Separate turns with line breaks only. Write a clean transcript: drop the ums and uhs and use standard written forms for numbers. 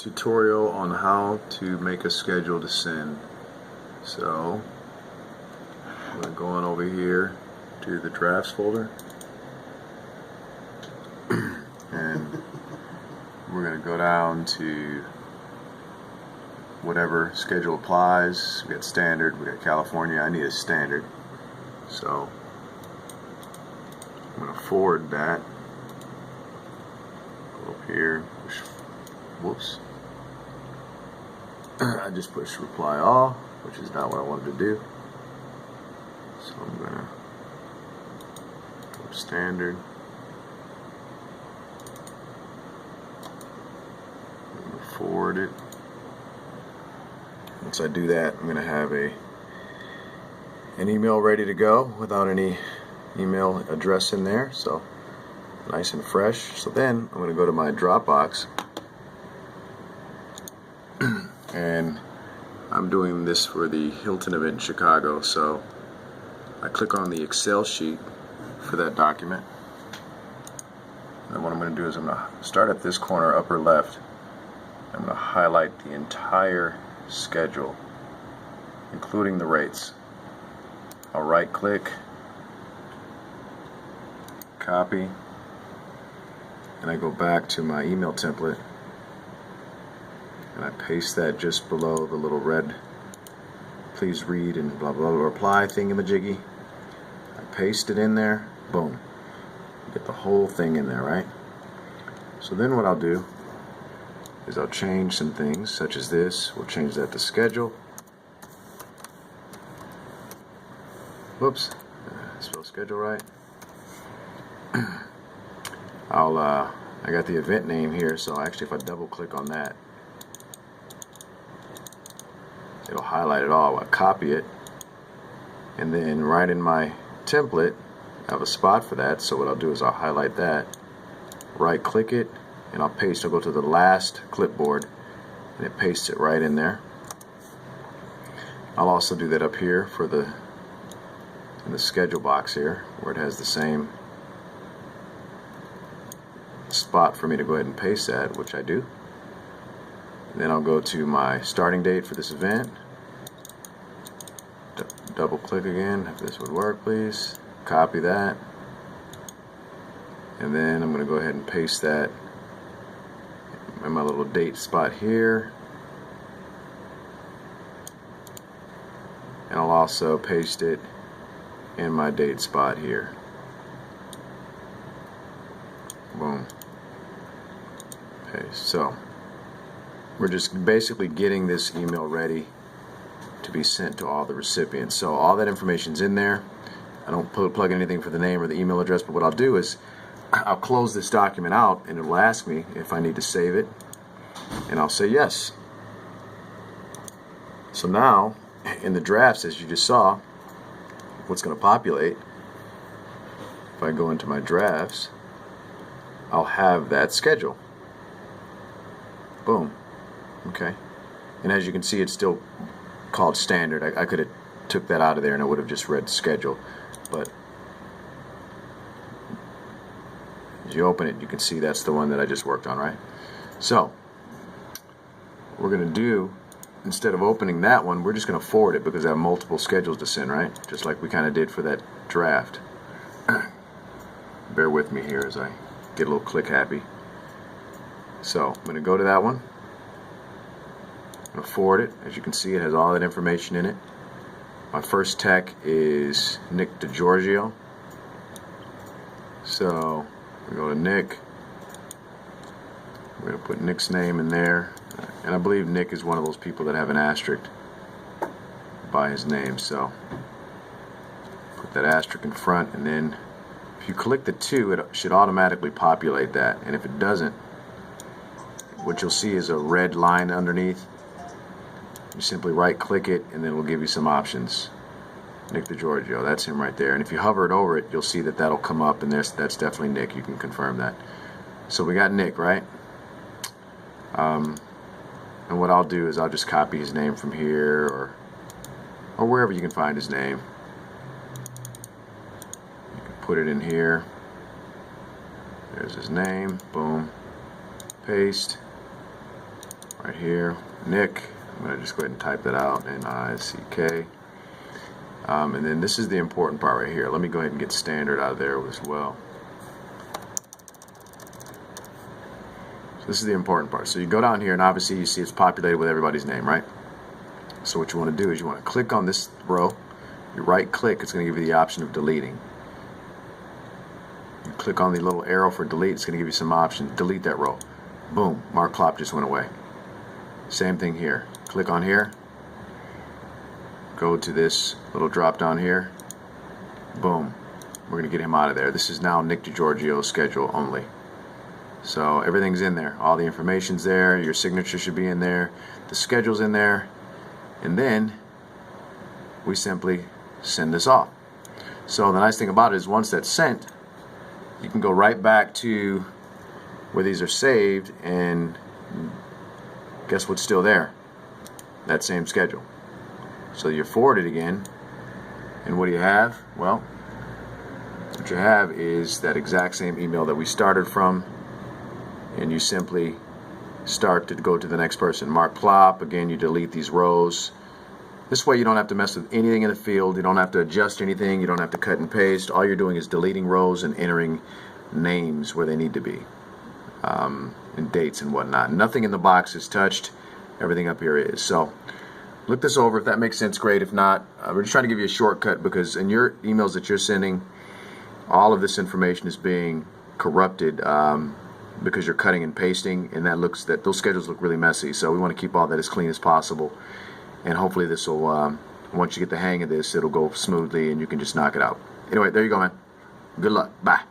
tutorial on how to make a schedule to send. So I'm going to go on over here to the drafts folder and we're going to go down to whatever schedule applies. We got standard, we got California. I need a standard, so I'm going to forward that. Go up here, push, whoops. I just pushed reply all, which is not what I wanted to do. So I'm going to go to standard. I'm going to forward it. Once I do that, I'm going to have an email ready to go without any email address in there, so nice and fresh. So then I'm going to go to my Dropbox, and I'm doing this for the Hilton event in Chicago, so I click on the Excel sheet for that document, and what I'm going to do is I'm going to start at this corner upper left. I'm going to highlight the entire schedule, including the rates. I'll right click, copy, and I go back to my email template and I paste that just below the little red please read and blah blah blah reply thingamajiggy. I paste it in there, boom, get the whole thing in there, right? So then what I'll do is I'll change some things, such as this. We'll change that to schedule. Whoops, spell schedule right. I got the event name here, so actually if I double click on that, it'll highlight it all. I copy it, and then right in my template I have a spot for that, so what I'll do is I'll highlight that, right click it, and I'll paste. I'll go to the last clipboard and it pastes it right in there. I'll also do that up here for in the schedule box here, where it has the same spot for me to go ahead and paste that, which I do. Then I'll go to my starting date for this event, double click again, if this would work please, copy that, and then I'm going to go ahead and paste that in my little date spot here, and I'll also paste it in my date spot here. Boom. Okay, so we're just basically getting this email ready to be sent to all the recipients. So all that information's in there. I don't plug anything for the name or the email address, but what I'll do is I'll close this document out and it'll ask me if I need to save it, and I'll say yes. So now in the drafts, as you just saw, what's going to populate, if I go into my drafts, I'll have that schedule. Boom. Okay. And as you can see, it's still called standard. I could have took that out of there and it would have just read schedule, but as you open it, you can see that's the one that I just worked on, right? So what we're going to do, instead of opening that one, we're just going to forward it because I have multiple schedules to send, right? Just like we kind of did for that draft. Bear with me here as I get a little click happy. So I'm going to go to that one. I'm going to forward it. As you can see, it has all that information in it. My first tech is Nick DeGiorgio. So we go to Nick. We're going to put Nick's name in there. And I believe Nick is one of those people that have an asterisk by his name. So put that asterisk in front, and then if you click the 2, it should automatically populate that. And if it doesn't, what you'll see is a red line underneath. You simply right click it and then it will give you some options. Nick DeGiorgio, that's him right there. And if you hover it over it, you'll see that that'll come up, and that's definitely Nick. You can confirm that. So we got Nick, right? And what I'll do is I'll just copy his name from here or wherever you can find his name. You can put it in here. There's his name. Boom. Paste. right here, Nick. I'm going to just go ahead and type that out, N-I-C-K. And then this is the important part right here. Let me go ahead and get standard out of there as well. So this is the important part. So you go down here and obviously you see it's populated with everybody's name, right? So what you want to do is you want to click on this row. You right click, it's going to give you the option of deleting. You click on the little arrow for delete, it's going to give you some options. Delete that row. Boom, Mark Klopp just went away. Same thing here. Click on here. Go to this little drop down here. Boom. We're going to get him out of there. This is now Nick DeGiorgio's schedule only. So everything's in there. All the information's there. Your signature should be in there. The schedule's in there. And then we simply send this off. So the nice thing about it is once that's sent, you can go right back to where these are saved, and guess what's still there? That same schedule. So you forward it again, and what do you have? Well, what you have is that exact same email that we started from, and you simply start to go to the next person. Mark Klopp, again, you delete these rows. This way you don't have to mess with anything in the field. You don't have to adjust anything. You don't have to cut and paste. All you're doing is deleting rows and entering names where they need to be, and dates and whatnot. Nothing in the box is touched. Everything up here is. So look this over. If that makes sense, great. If not, we're just trying to give you a shortcut, because in your emails that you're sending, all of this information is being corrupted because you're cutting and pasting, and those schedules look really messy. So we want to keep all that as clean as possible, and hopefully this will, once you get the hang of this, it'll go smoothly and you can just knock it out. Anyway, there you go, man. Good luck. Bye.